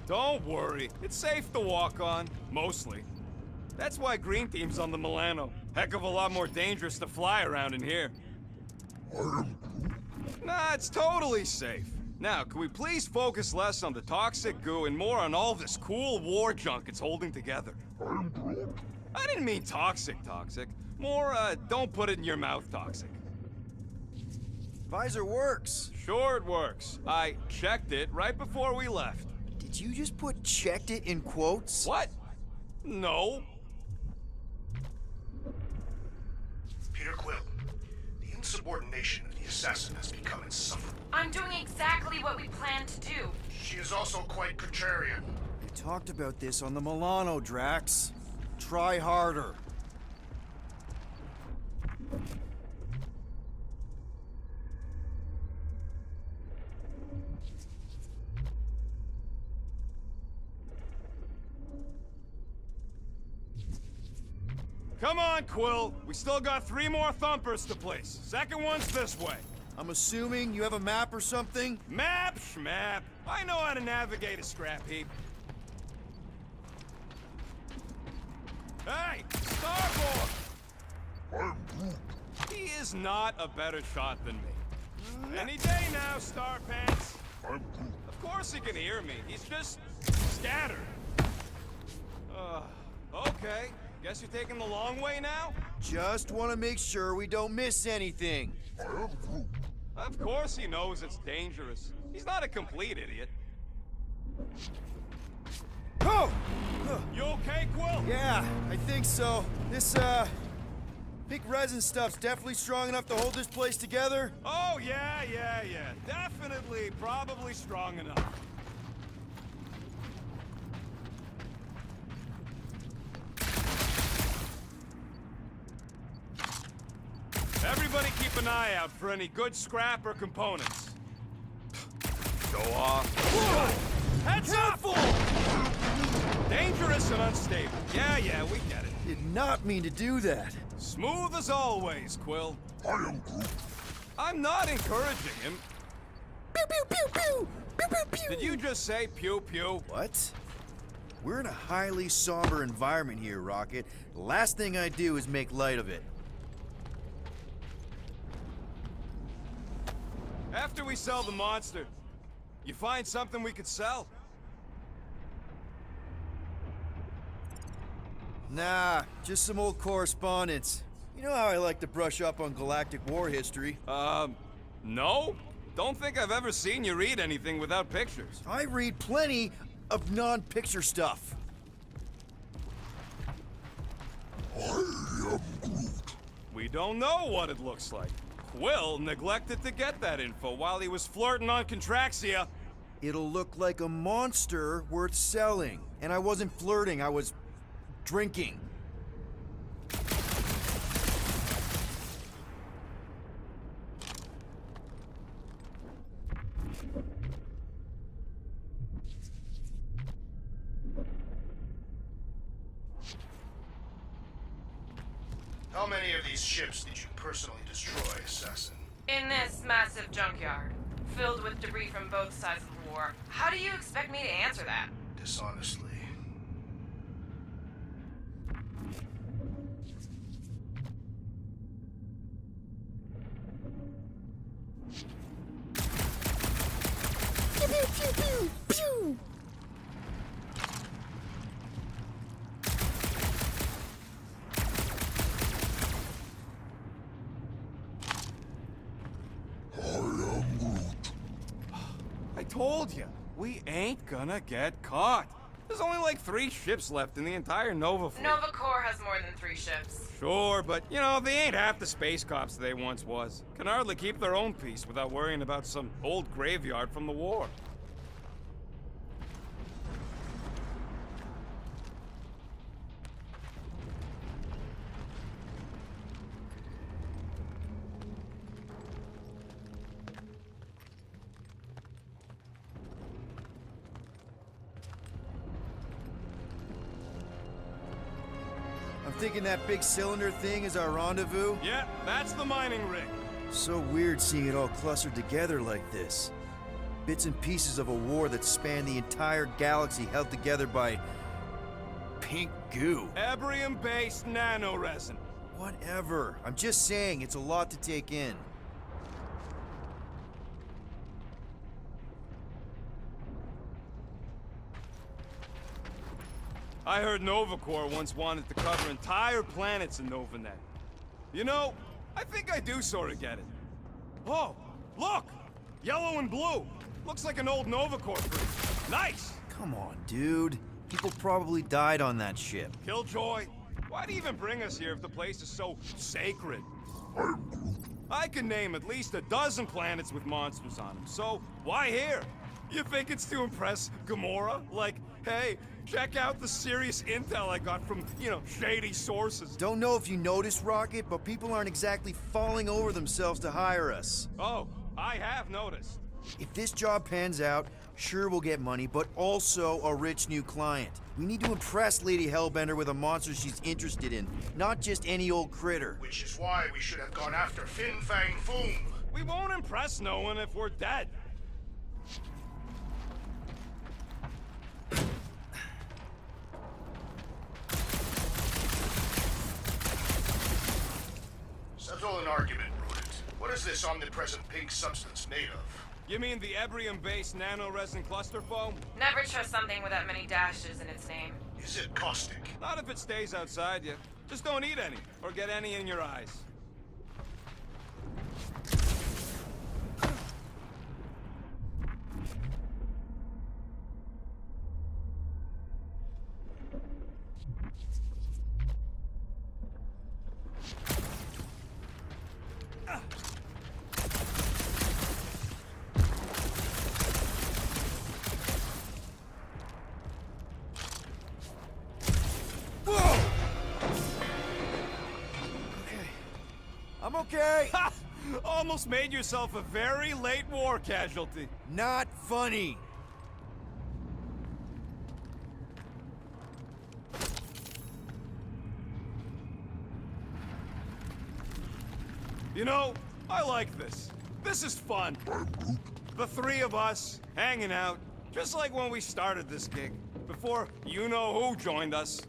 Don't worry. It's safe to walk on. Mostly. That's why Green Team's on the Milano. Heck of a lot more dangerous to fly around in here. Nah, it's totally safe. Now, can we please focus less on the toxic goo and more on all this cool war junk it's holding together? I didn't mean toxic. More, don't put it in your mouth toxic. Visor works. Sure it works. I checked it right before we left. Did you just put "checked it" in quotes? What? No. Peter Quill, the insubordination of the assassin has become insufferable. I'm doing exactly what we planned to do. She is also quite contrarian. We talked about this on the Milano, Drax. Try harder. Come on, Quill. We still got 3 more thumpers to place. Second one's this way. I'm assuming you have a map or something? Map, schmap. I know how to navigate a scrap heap. Hey, Starboard! He is not a better shot than me. Any day now, Starpants. Of course he can hear me. He's just scattered. Okay. Guess you're taking the long way now? Just want to make sure we don't miss anything. Of course he knows it's dangerous. He's not a complete idiot. Oh! You okay, Quill? Yeah, I think so. This, pink resin stuff's definitely strong enough to hold this place together. Oh, yeah. Definitely, probably strong enough. Everybody keep an eye out for any good scrap or components. Go off. Whoa! Heads up! Dangerous and unstable. Yeah, we get it. Did not mean to do that. Smooth as always, Quill. I'm not encouraging him. Pew, pew, pew, pew! Pew, pew, pew! Did you just say pew-pew? What? We're in a highly somber environment here, Rocket. The last thing I do is make light of it. After we sell the monster, you find something we could sell? Nah, just some old correspondence. You know how I like to brush up on galactic war history. No? Don't think I've ever seen you read anything without pictures. I read plenty of non-picture stuff. We don't know what it looks like. Quill neglected to get that info while he was flirting on Contraxia. It'll look like a monster worth selling. And I wasn't flirting, I was drinking. How many of these ships did you personally destroy, Assassin? In this massive junkyard, filled with debris from both sides of the war. How do you expect me to answer that? Dishonestly. Pew, pew, pew, pew, pew. I told you, we ain't gonna get caught. There's only like 3 ships left in the entire Nova fleet. Nova Corps has more than 3 ships. Sure, but, you know, they ain't half the space cops they once was. Can hardly keep their own peace without worrying about some old graveyard from the war. I'm thinking that big cylinder thing is our rendezvous. Yeah, that's the mining rig. So weird seeing it all clustered together like this. Bits and pieces of a war that spanned the entire galaxy held together by... pink goo. Ebrium-based nanoresin. Whatever. I'm just saying, it's a lot to take in. I heard NovaCorps once wanted to cover entire planets in NovaNet. You know, I think I do sort of get it. Oh, look! Yellow and blue. Looks like an old NovaCorps freak. Nice! Come on, dude. People probably died on that ship. Killjoy, why'd he even bring us here if the place is so sacred? I can name at least a dozen planets with monsters on them, so why here? You think it's to impress Gamora? Like, hey, check out the serious intel I got from, shady sources. Don't know if you noticed, Rocket, but people aren't exactly falling over themselves to hire us. Oh, I have noticed. If this job pans out, sure we'll get money, but also a rich new client. We need to impress Lady Hellbender with a monster she's interested in, not just any old critter. Which is why we should have gone after Fin Fang Foom. We won't impress no one if we're dead. Settle an argument, Rodent. What is this omnipresent pink substance made of? You mean the Ebrium-based nanoresin cluster foam? Never trust something with that many dashes in its name. Is it caustic? Not if it stays outside you. Just don't eat any, or get any in your eyes. I'm okay. Ha! Almost made yourself a very late war casualty. Not funny. You know, I like this. This is fun. The three of us, hanging out, just like when we started this gig, before you-know-who joined us.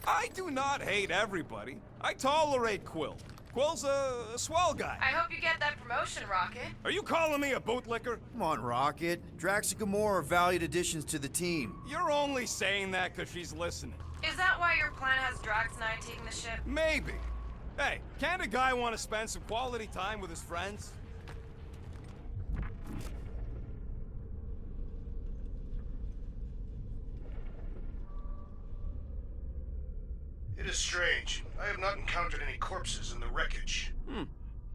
I do not hate everybody. I tolerate Quill. Quill's a swell guy. I hope you get that promotion, Rocket. Are you calling me a bootlicker? Come on, Rocket. Drax and Gamora are valued additions to the team. You're only saying that because she's listening. Is that why your plan has Drax and I taking the ship? Maybe. Hey, can't a guy want to spend some quality time with his friends? It is strange. I have not encountered any corpses in the wreckage.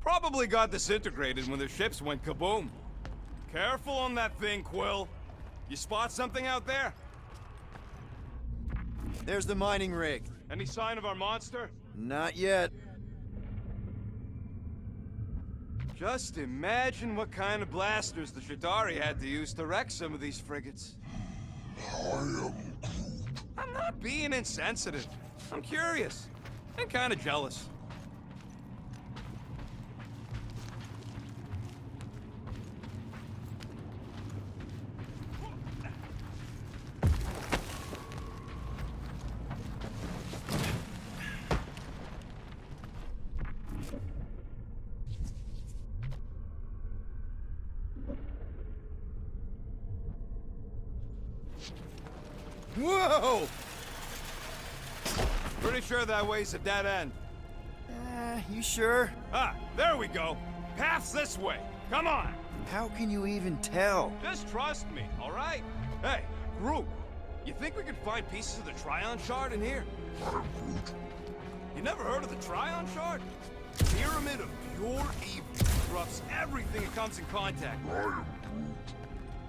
Probably got disintegrated when the ships went kaboom. Careful on that thing, Quill. You spot something out there? There's the mining rig. Any sign of our monster? Not yet. Just imagine what kind of blasters the Chitauri had to use to wreck some of these frigates. I'm not being insensitive. I'm curious. And kind of jealous. Whoa! Pretty sure that way's a dead end. You sure? Ah, there we go. Path's this way. Come on. How can you even tell? Just trust me, all right? Hey, group, you think we could find pieces of the Trion Shard in here? You never heard of the Trion Shard? Pyramid of pure evil. Corrupts everything it comes in contact with.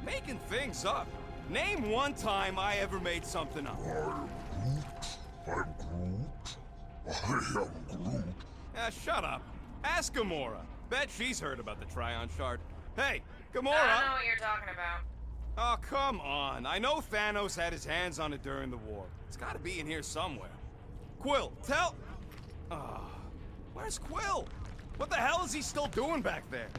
Making things up. Name one time I ever made something up. Shut up. Ask Gamora. Bet she's heard about the Trion Shard. Hey, Gamora! I don't know what you're talking about. Oh, come on. I know Thanos had his hands on it during the war. It's gotta be in here somewhere. Quill, tell... where's Quill? What the hell is he still doing back there?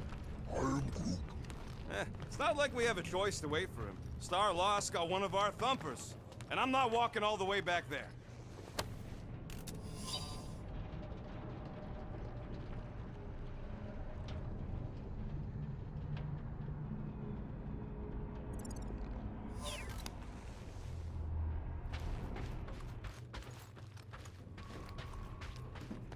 It's not like we have a choice to wait for him. Star Lost got one of our thumpers, and I'm not walking all the way back there.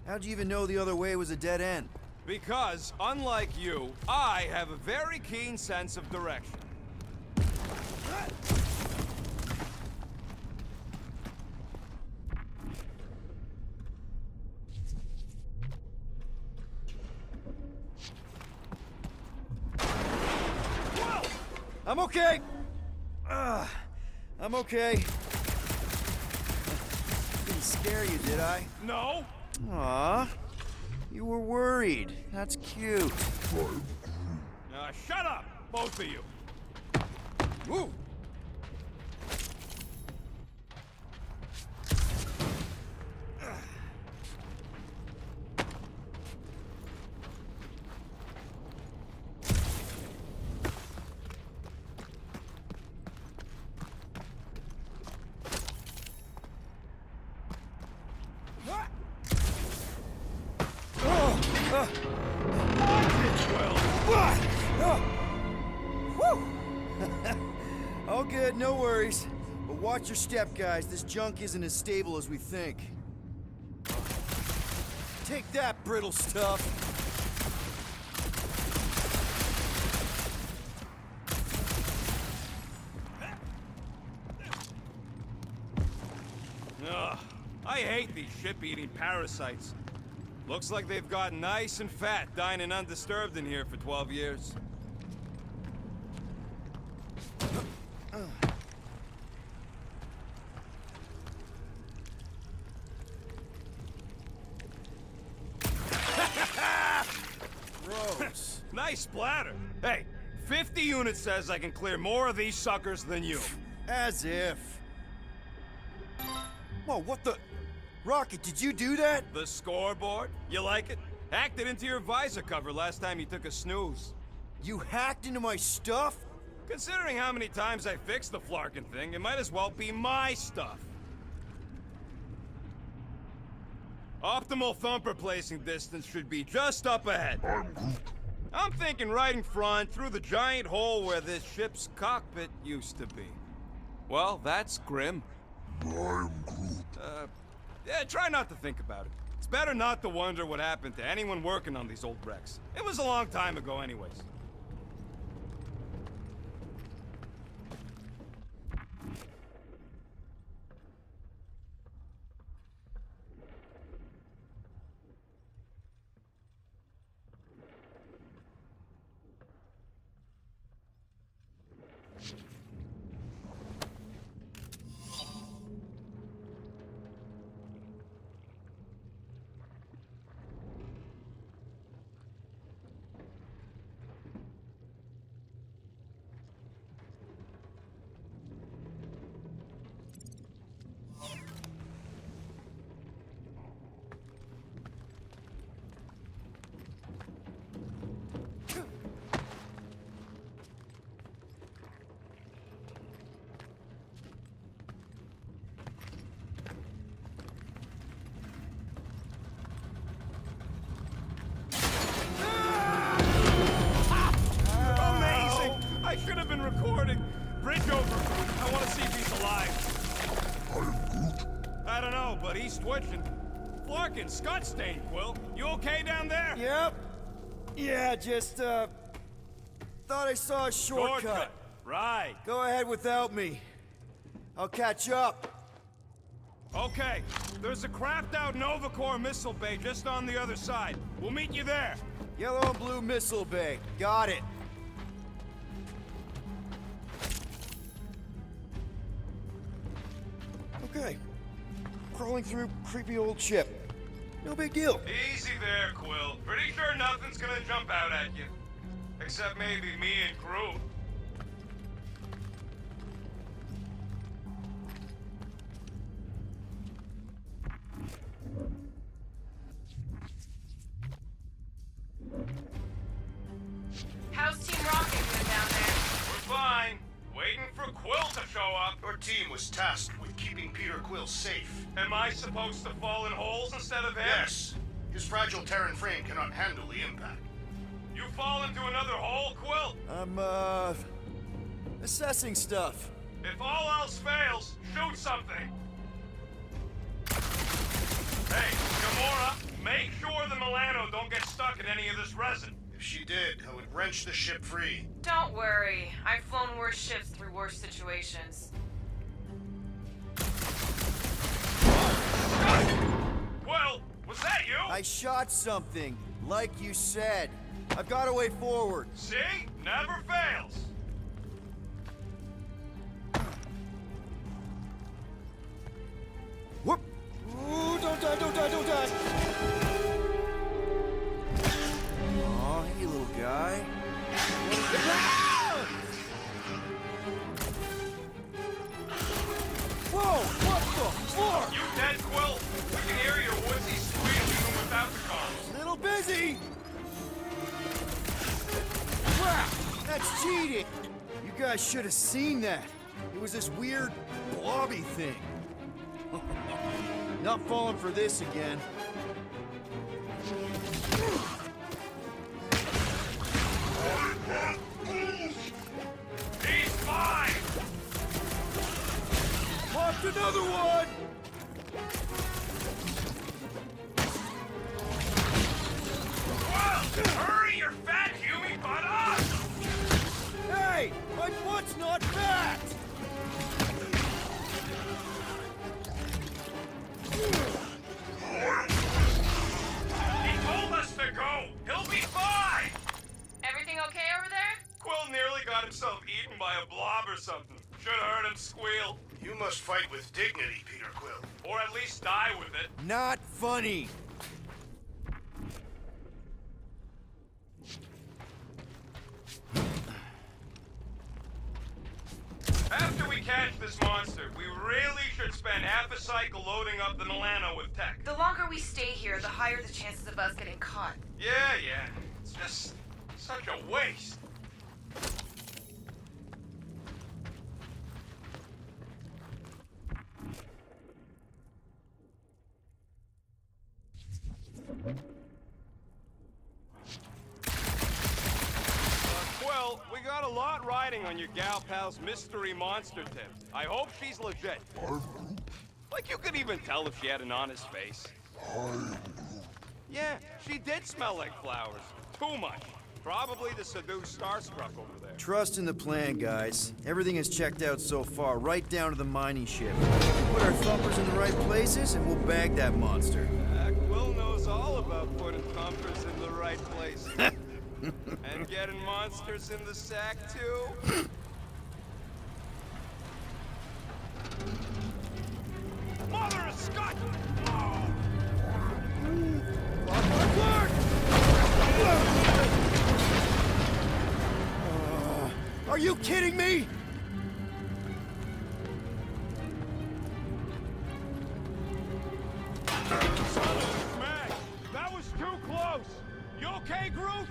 How'd you even know the other way was a dead end? Because, unlike you, I have a very keen sense of direction. Whoa! I'm okay! I'm okay. Didn't scare you, did I? No? Aw, you were worried. That's cute. Shut up, both of you. Woo! All good, no worries. But watch your step, guys. This junk isn't as stable as we think. Take that, brittle stuff. Ugh, I hate these ship-eating parasites. Looks like they've gotten nice and fat, dining undisturbed in here for 12 years. Gross. Nice splatter. Hey, 50 units says I can clear more of these suckers than you. As if. Whoa, what the? Rocket, did you do that? The scoreboard? You like it? Hacked it into your visor cover last time you took a snooze. You hacked into my stuff? Considering how many times I fixed the flarkin' thing, it might as well be my stuff. Optimal thumper placing distance should be just up ahead. I'm thinking right in front, through the giant hole where this ship's cockpit used to be. Well, that's grim. Yeah, try not to think about it. It's better not to wonder what happened to anyone working on these old wrecks. It was a long time ago anyways. I should have been recording. Bridge over. I want to see if he's alive. I don't know, but he's twitching. Flarkin, Scott stained, Quill. You okay down there? Yep. Yeah, just, thought I saw a shortcut. Right. Go ahead without me. I'll catch up. Okay. There's a crapped-out Nova Corps missile bay just on the other side. We'll meet you there. Yellow and blue missile bay. Got it. Okay. Crawling through creepy old ship. No big deal. Easy there, Quill. Pretty sure nothing's gonna jump out at you. Except maybe me and crew. How's Team Rocket doing down up? Your team was tasked with keeping Peter Quill safe. Am I supposed to fall in holes instead of him? Yes. His fragile Terran frame cannot handle the impact. You fall into another hole, Quill? I'm, assessing stuff. If all else fails, shoot something. Hey, Gamora, make sure the Milano don't get stuck in any of this resin. If she did, I would wrench the ship free. Don't worry. I've flown worse ships through worse situations. Well, was that you? I shot something, like you said. I've got a way forward. See? Never fails. Whoop! Ooh, don't die, don't die, don't die! Aw, hey, little guy. Whoa! What the fuck? You dead, Quill? We can hear your woodsy squeal even without the comms. Little busy! Crap! That's cheating! You guys should have seen that. It was this weird blobby thing. Not falling for this again. He's fine! Popped another one! Well, hurry your fat humy butt up! Hey! My butt's not fat! He told us to go! He'll be fine! Everything okay over there? Quill nearly got himself eaten by a blob or something. Should have heard him squeal. You must fight with dignity, Peter Quill. Or at least die with it. Not funny! After we catch this monster, we really should spend half a cycle loading up the Milano with tech. The longer we stay here, the higher the chances of us getting caught. Yeah. It's just such a waste. Well, we got a lot riding on your gal pal's mystery monster tip. I hope she's legit. Like you could even tell if she had an honest face. Yeah, she did smell like flowers. Too much. Probably to seduce Starstruck over there. Trust in the plan, guys. Everything is checked out so far, right down to the mining ship. Put our thumpers in the right places, and we'll bag that monster. Will knows all about putting thumpers in the right place. And getting monsters in the sack, too. Mother of Scott! Oh. Are you kidding me? Smash! That was too close! You okay, Groot?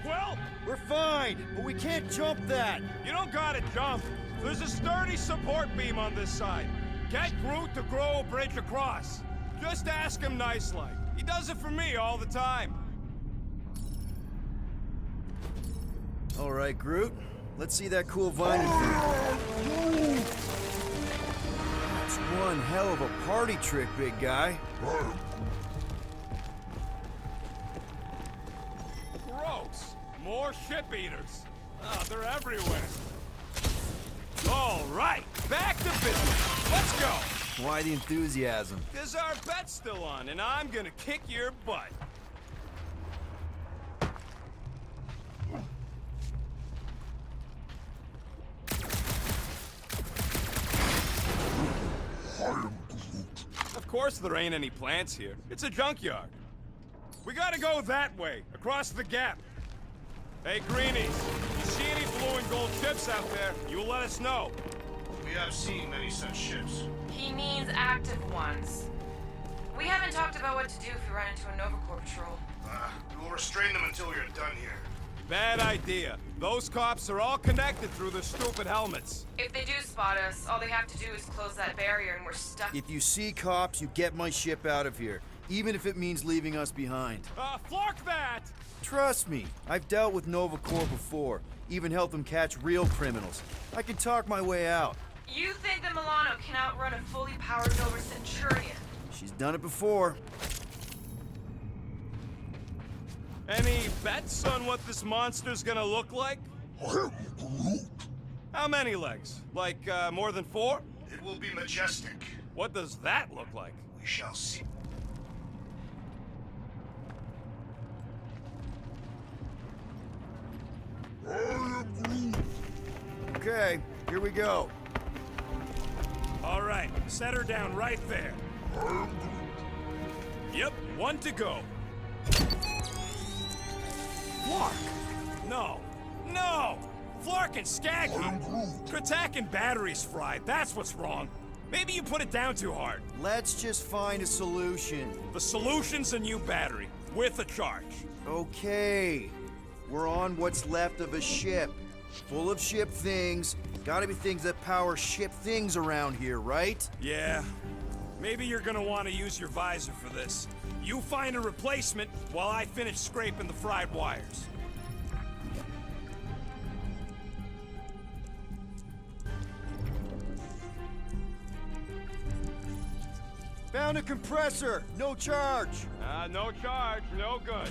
Well, We're fine, but we can't jump that. you don't gotta jump. There's a sturdy support beam on this side. Get Groot to grow a bridge across. Just ask him nice-like. He does it for me all the time. All right, Groot. Let's see that cool vine thing. That's one hell of a party trick, big guy. Gross. More ship eaters. Oh, they're everywhere. All right, back to business. Let's go. Why the enthusiasm? Because our bet's still on, and I'm gonna kick your butt. Of course there ain't any plants here. It's a junkyard. We gotta go that way, across the gap. Hey, Greenies, you see any blue and gold ships out there, you let us know. We have seen many such ships. He means active ones. We haven't talked about what to do if we run into a Nova Corps patrol. We will restrain them until we are done here. Bad idea. Those cops are all connected through their stupid helmets. If they do spot us, all they have to do is close that barrier and we're stuck. If you see cops, you get my ship out of here, even if it means leaving us behind. Flark that! Trust me, I've dealt with Nova Corps before, even helped them catch real criminals. I can talk my way out. You think that Milano can outrun a fully powered Nova Centurion? She's done it before. Any bets on what this monster's gonna look like? How many legs? Like, more than 4? It will be majestic. What does that look like? We shall see. Okay, here we go. All right, set her down right there. Yep, 1 to go. Flark! No! No! Flark and Skaggy! Kratak and batteries fried, that's what's wrong. Maybe you put it down too hard. Let's just find a solution. The solution's a new battery, with a charge. Okay. We're on what's left of a ship. Full of ship things. Gotta be things that power ship things around here, right? Yeah. Maybe you're gonna want to use your visor for this. You find a replacement while I finish scraping the fried wires. Found a compressor. No charge. No charge, no good.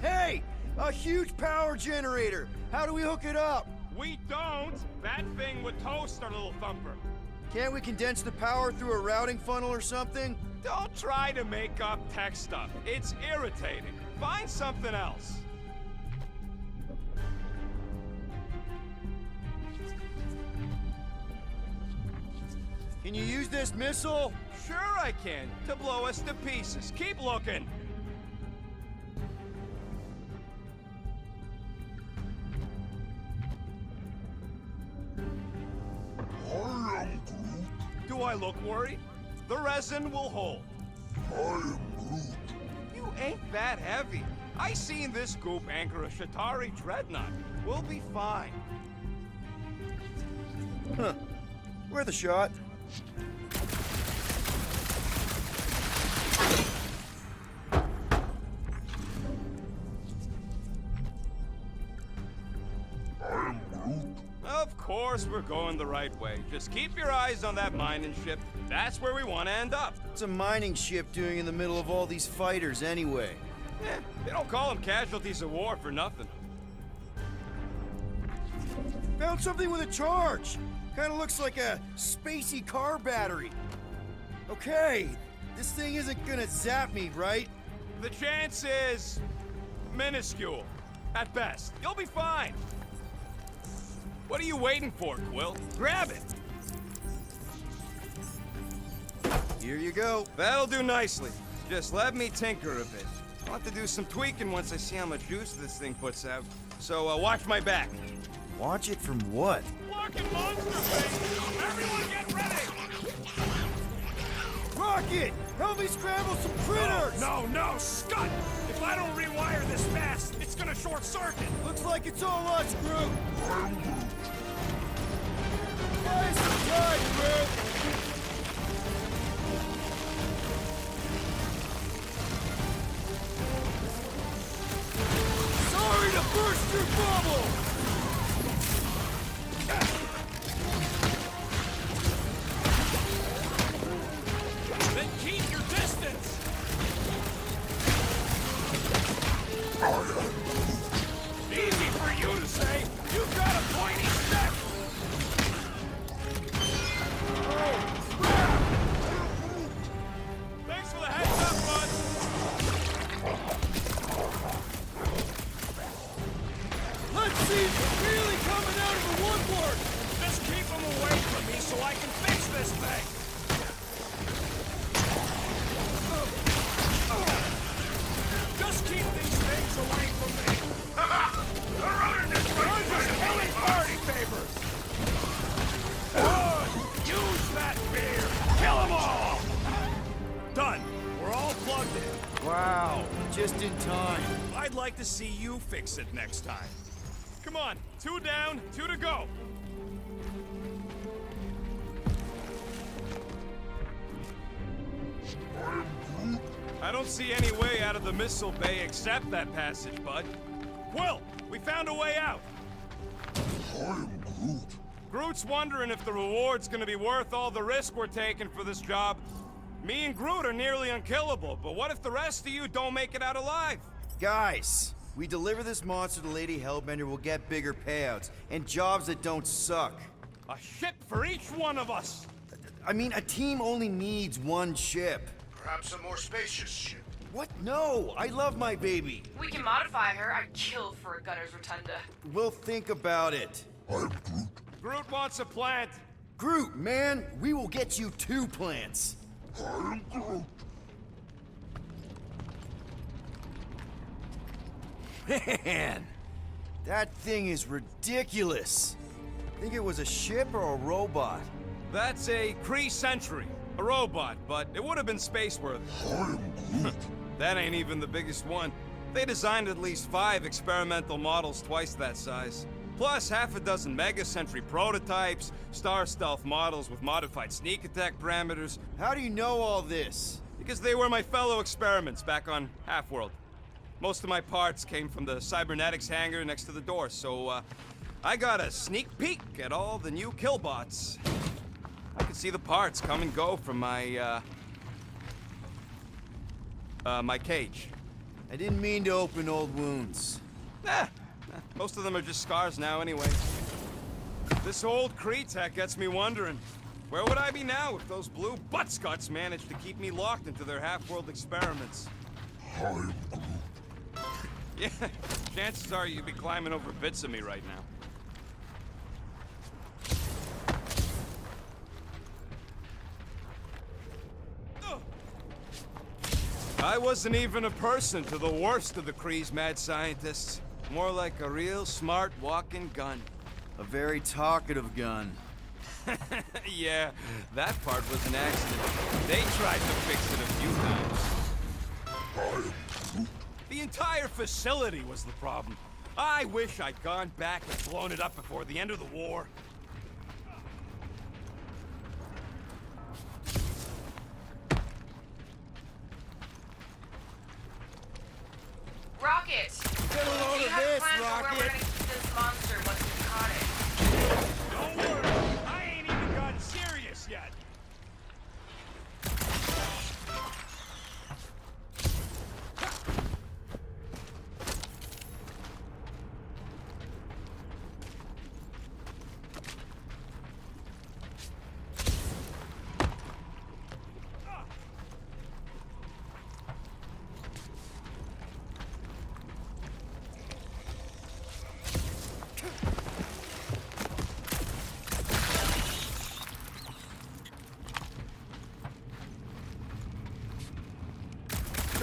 Hey! A huge power generator! How do we hook it up? We don't! That thing would toast our little thumper. Can't we condense the power through a routing funnel or something? Don't try to make up tech stuff. It's irritating. Find something else. Can you use this missile? Sure I can, to blow us to pieces. Keep looking. Do I look worried? The resin will hold. You ain't that heavy. I seen this goop anchor a Shatari dreadnought. We'll be fine. Huh. Worth a shot. Of course we're going the right way. Just keep your eyes on that mining ship. That's where we want to end up. What's a mining ship doing in the middle of all these fighters anyway? They don't call them casualties of war for nothing. Found something with a charge! Kinda looks like a spacey car battery. Okay, this thing isn't gonna zap me, right? The chance is minuscule, at best. You'll be fine. What are you waiting for, Quill? Grab it! Here you go. That'll do nicely. Just let me tinker a bit. I'll have to do some tweaking once I see how much juice this thing puts out. So, watch my back. Watch it from what? Blocking monster thing! Everyone get ready! Rocket! Help me scramble some critters! No, Scud! If I don't rewire this fast, it's gonna short circuit! Looks like it's all us, Groot! Buy some time, Groot! Sorry to burst your bubble! Then keep your distance! Easy for you to say! You've got a pointy step! Oh, crap! Thanks for the heads up, bud! Let's see if it's really coming out of the woodwork! Just keep them away from me so I can fix this thing! Just keep these things away from me! I'm just killing party favors! Good! Use that beer! Kill them all! Done! We're all plugged in. Wow, see you fix it next time. Come on, 2 down, 2 to go. I don't see any way out of the missile bay except that passage, bud. Quill, we found a way out. I'm Groot. Groot's wondering if the reward's gonna be worth all the risk we're taking for this job. Me and Groot are nearly unkillable, but what if the rest of you don't make it out alive? Guys, we deliver this monster to Lady Hellbender, we'll get bigger payouts and jobs that don't suck. A ship for each one of us! I mean, a team only needs one ship. Perhaps a more spacious ship. What? No! I love my baby. We can modify her. I'd kill for a gunner's rotunda. We'll think about it. I'm Groot. Groot wants a plant. Groot, man, we will get you 2 plants. I'm Groot. Man, that thing is ridiculous. Think it was a ship or a robot? That's a Kree Sentry. A robot, but it would have been space-worthy. I'm Groot. That ain't even the biggest one. They designed at least 5 experimental models twice that size. Plus half a dozen Mega Sentry prototypes, Star Stealth models with modified sneak attack parameters. How do you know all this? Because they were my fellow experiments back on Half-World. Most of my parts came from the cybernetics hangar next to the door, so I got a sneak peek at all the new killbots. I could see the parts come and go from my my cage. I didn't mean to open old wounds. Most of them are just scars now anyway. This old Kree tech gets me wondering, where would I be now if those blue buttscots managed to keep me locked into their half-world experiments? I'm Groot. Yeah, chances are you'd be climbing over bits of me right now. I wasn't even a person to the worst of the Kree's mad scientists. More like a real smart walking gun. A very talkative gun. Yeah, that part was an accident. They tried to fix it a few times. I'm Groot. The entire facility was the problem. I wish I'd gone back and blown it up before the end of the war. Rocket! Get a load Do you of have this, a plan for where Rocket! we're gonna keep this monster once we've caught it? Don't worry, I ain't even gotten serious yet.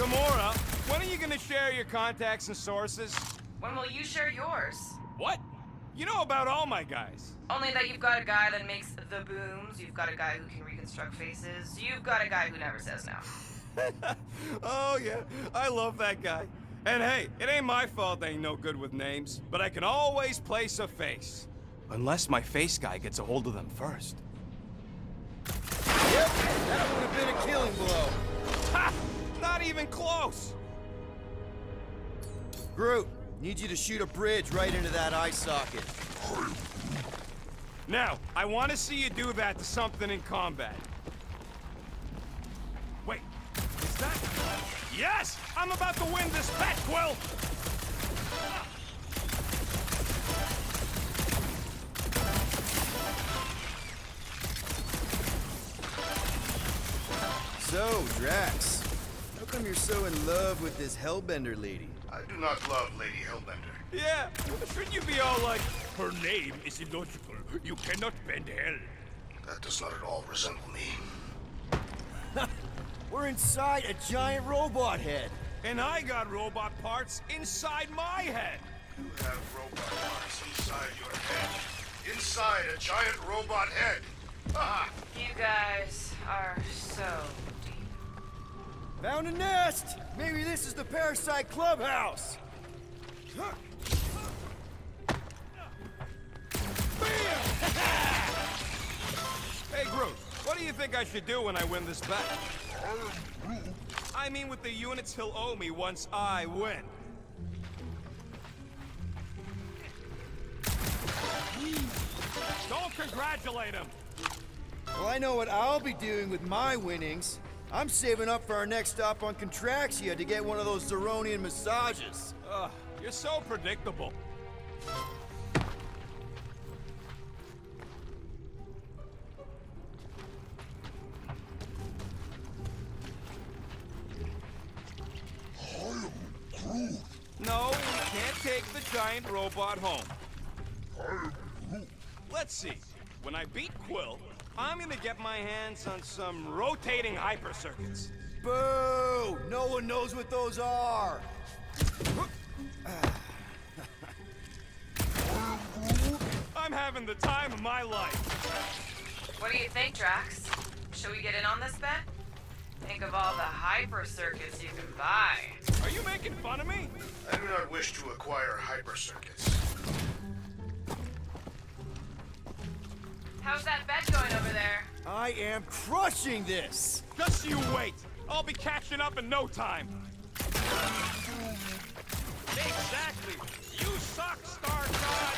CMRRA, when are you gonna share your contacts and sources? When will you share yours? What? You know about all my guys. Only that you've got a guy that makes the booms, you've got a guy who can reconstruct faces, you've got a guy who never says no. Oh yeah, I love that guy. And hey, it ain't my fault I ain't no good with names, but I can always place a face. Unless my face guy gets a hold of them first. Yep, that would have been a killing blow. Ha! Not even close! Groot, need you to shoot a bridge right into that eye socket. Now, I want to see you do that to something in combat. Wait, is that... Yes! I'm about to win this bet, Quill! So, Drax, how come you're so in love with this Hellbender lady? I do not love Lady Hellbender. Yeah, shouldn't you be all like, her name is illogical, you cannot bend hell? That does not at all resemble me. We're inside a giant robot head. And I got robot parts inside my head. You have robot parts inside your head. Inside a giant robot head. Haha! You guys are so deep. Found a nest! Maybe this is the Parasite Clubhouse! Hey, Groot, what do you think I should do when I win this bet? I mean with the units he'll owe me once I win. Don't congratulate him! Well, I know what I'll be doing with my winnings. I'm saving up for our next stop on Contraxia to get one of those Zeronian massages. Ugh, you're so predictable. No, we can't take the giant robot home. Let's see. When I beat Quill, I'm gonna get my hands on some rotating hyper circuits. Boo! No one knows what those are. I'm having the time of my life. What do you think, Drax? Should we get in on this bet? Think of all the hyper circuits you can buy. Are you making fun of me? I do not wish to acquire hyper circuits. How's that bet going over there? I am crushing this! Just you wait. I'll be catching up in no time. Exactly. You suck, Star God.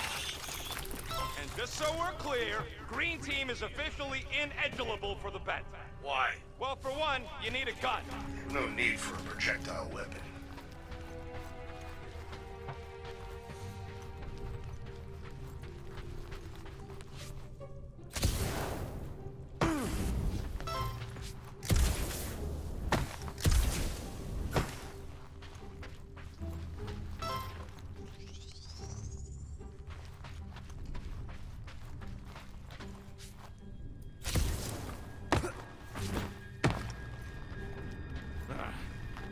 And just so we're clear, Green Team is officially ineligible for the bet. Why? Well, for one, you need a gun. No need for a projectile weapon.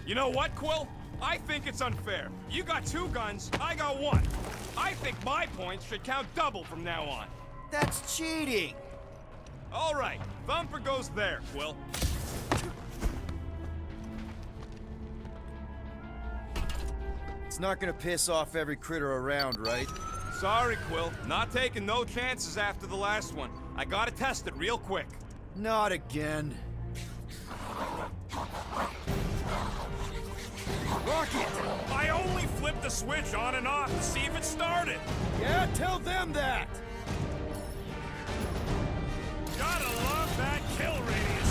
You know what, Quill? I think it's unfair. You got 2 guns, I got 1. I think my points should count double from now on. That's cheating! All right, Thumper goes there, Quill. It's not gonna piss off every critter around, right? Sorry, Quill. Not taking no chances after the last one. I gotta test it real quick. Not again. Rocket! I only flipped the switch on and off to see if it started. Yeah, tell them that! Gotta love that kill radius.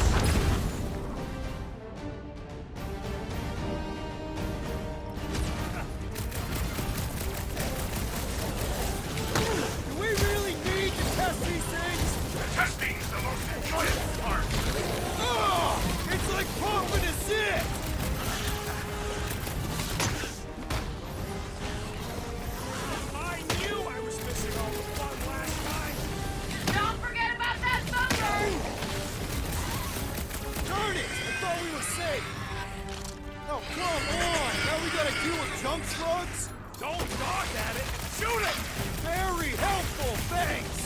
Do we really need to test these things? Testing is the most enjoyable part. Oh! It's like pumping a zit! I knew I was missing all the fun last time. Don't forget about that thumper! Darn it! I thought we were safe! Oh, come on! Now we gotta deal with junk slugs? Don't dog at it. Shoot it! Very helpful, thanks!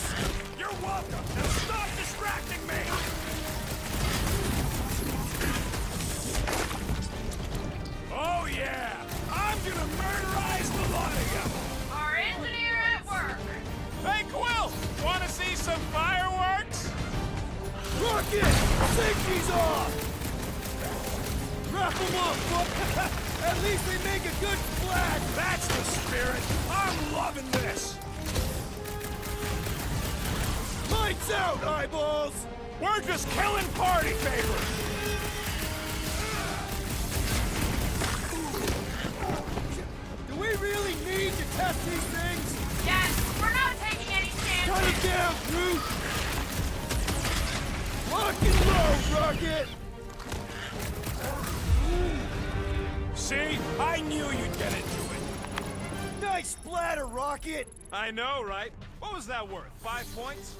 You're welcome. Now stop distracting me. Oh yeah! I'm gonna murderize the lot of you! Our engineer at work. Hey, Quill! Wanna see some fireworks? Rocket! Safety's off! Wrap them up, but at least they make a good splash! That's the spirit! I'm loving this! Lights out, eyeballs! We're just killing party favors! Do we really need to test these things? Yes, we're not taking any chances. Cut it down, Groot! Lock and load, Rocket! See? I knew you'd get into it. Nice splatter, Rocket! I know, right? What was that worth? 5 points?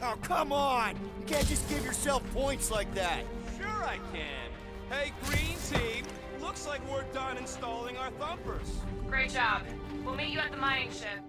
Oh, come on! You can't just give yourself points like that! Sure I can. Hey, Green Team, looks like we're done installing our thumpers. Great job. We'll meet you at the mining ship.